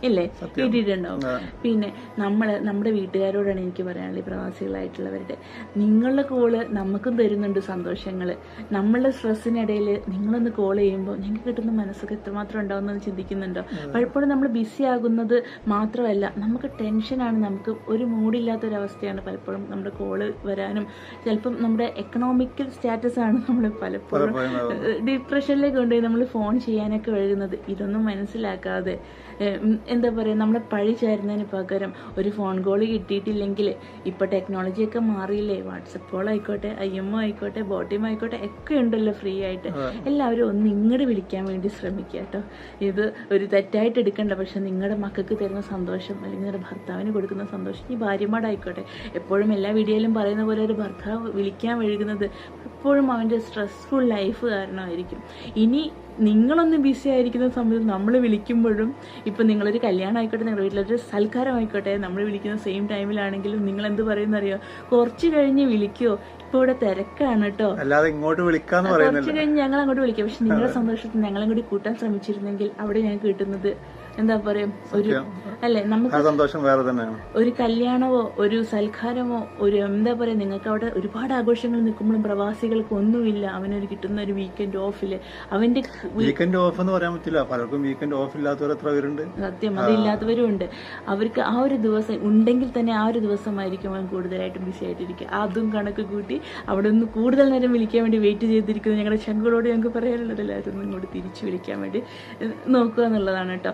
ഇല്ലേ, കിട്ടിയിട്ടുണ്ടാവും. പിന്നെ നമ്മുടെ വീട്ടുകാരോടാണ് എനിക്ക് പറയാനുള്ളത്, പ്രവാസികളായിട്ടുള്ളവരുടെ, നിങ്ങളുടെ കോള് നമുക്കും തരുന്നുണ്ട് സന്തോഷങ്ങൾ. നമ്മളുടെ സ്ട്രെസ്സിനിടയിൽ നിങ്ങളൊന്ന് കോൾ ചെയ്യുമ്പോൾ ഞങ്ങൾക്ക് കിട്ടുന്ന മനസ്സൊക്കെ എത്രമാത്രം ഉണ്ടാവുമെന്ന് ചിന്തിക്കുന്നുണ്ടോ? പലപ്പോഴും നമ്മൾ ബിസി ആകുന്നത് മാത്രമല്ല, നമുക്ക് ടെൻഷനാണ്, നമുക്ക് ഒരു മൂഡില്ലാത്തൊരവസ്ഥയാണ് പലപ്പോഴും നമ്മുടെ കോള് വരാനും. ചിലപ്പം നമ്മുടെ എക്കണോമിക്കൽ സ്റ്റാറ്റസ് ആണ് നമ്മൾ പലപ്പോഴും ഡിപ്രഷനിലേക്ക് കൊണ്ടുപോയി നമ്മൾ ഫോൺ ചെയ്യാനൊക്കെ വഴുകുന്നത്. ഇതൊന്നും മനസ്സിലാക്കാതെ എന്താ പറയുക, നമ്മളെ പഴി ചേരുന്നതിന് പകരം ഒരു ഫോൺ കോൾ കിട്ടിയിട്ടില്ലെങ്കിൽ, ഇപ്പോൾ ടെക്നോളജിയൊക്കെ മാറിയില്ലേ, വാട്സപ്പ് കോൾ ആയിക്കോട്ടെ, IMO ആയിക്കോട്ടെ, ബോട്ടിം ആയിക്കോട്ടെ, ഒക്കെ ഉണ്ടല്ലോ ഫ്രീ ആയിട്ട്. എല്ലാവരും ഒന്ന് ഇങ്ങോട്ട് വിളിക്കാൻ വേണ്ടി ശ്രമിക്കുക കേട്ടോ. ഇത് ഒരു തെറ്റായിട്ട് എടുക്കണ്ട, പക്ഷെ നിങ്ങളുടെ മക്കൾക്ക് തരുന്ന സന്തോഷം, അല്ലെങ്കിൽ നിങ്ങളുടെ ഭർത്താവിന് കൊടുക്കുന്ന സന്തോഷം, ഈ ഭാര്യമാരായിക്കോട്ടെ, എപ്പോഴും എല്ലാ വീഡിയോയിലും പറയുന്ന പോലെ ഒരു ഭർത്താവ് വിളിക്കാൻ വഴുകുന്നത് എപ്പോഴും അവൻ്റെ സ്ട്രെസ്ഫുൾ ലൈഫ് കാരണമായിരിക്കും. ഇനി നിങ്ങളൊന്ന് ബിസി ആയിരിക്കുന്ന സമയത്ത് നമ്മൾ വിളിക്കുമ്പോഴും, ഇപ്പം നിങ്ങളൊരു കല്യാണം ആയിക്കോട്ടെ, നിങ്ങളുടെ വീട്ടിലൊരു സൽക്കാരം ആയിക്കോട്ടെ, നമ്മൾ വിളിക്കുന്ന സെയിം ടൈമിലാണെങ്കിലും നിങ്ങൾ എന്ത് പറയുന്നറിയോ, കുറച്ച് കഴിഞ്ഞ് വിളിക്കുമോ, ഇപ്പൊ ഇവിടെ തിരക്കാണ് കേട്ടോ, അല്ലാതെ ഇങ്ങോട്ട് വിളിക്കാന്ന് കുറച്ച് കഴിഞ്ഞ് ഞങ്ങൾ അങ്ങോട്ട് വിളിക്കാം. പക്ഷെ നിങ്ങളുടെ സന്തോഷത്തിൽ ഞങ്ങളും കൂടി കൂട്ടാൻ ശ്രമിച്ചിരുന്നെങ്കിൽ അവിടെ ഞങ്ങൾക്ക് കിട്ടുന്നത് എന്താ പറയാ, ഒരു അല്ലെ, നമുക്ക് സന്തോഷം വേറെ തന്നെയാണ്. ഒരു കല്യാണമോ ഒരു സൽക്കാരമോ ഒരു എന്താ പറയാ, നിങ്ങൾക്ക് അവിടെ ഒരുപാട് ആഘോഷങ്ങൾ നിൽക്കുമ്പോഴും പ്രവാസികൾക്ക് ഒന്നുമില്ല. അവനൊരു കിട്ടുന്ന ഒരു വീക്കെൻഡ് ഓഫില്, അവന്റെ വീക്കെൻഡ് ഓഫ് എന്ന് പറയാൻ പറ്റില്ല, പലർക്കും വീക്കെൻഡ് ഓഫ് ഇല്ലാത്തവർ എത്ര പേരുണ്ട്. സത്യം, അതില്ലാത്തവരും ഉണ്ട്. അവർക്ക് ആ ഒരു ദിവസം ഉണ്ടെങ്കിൽ തന്നെ ആ ഒരു ദിവസമായിരിക്കും അവൻ കൂടുതലായിട്ടും ബിസി ആയിട്ടിരിക്കുക. അതും കണക്ക് കൂട്ടി അവിടെ നിന്ന് കൂടുതൽ നേരം വിളിക്കാൻ വേണ്ടി വെയിറ്റ് ചെയ്തിരിക്കുന്നത് ഞങ്ങളുടെ ചങ്കളോട് ഞങ്ങൾക്ക് പറയാനുള്ളത്, എല്ലാവരും ഇങ്ങോട്ട് തിരിച്ചു വിളിക്കാൻ വേണ്ടി നോക്കുക എന്നുള്ളതാണ് കേട്ടോ.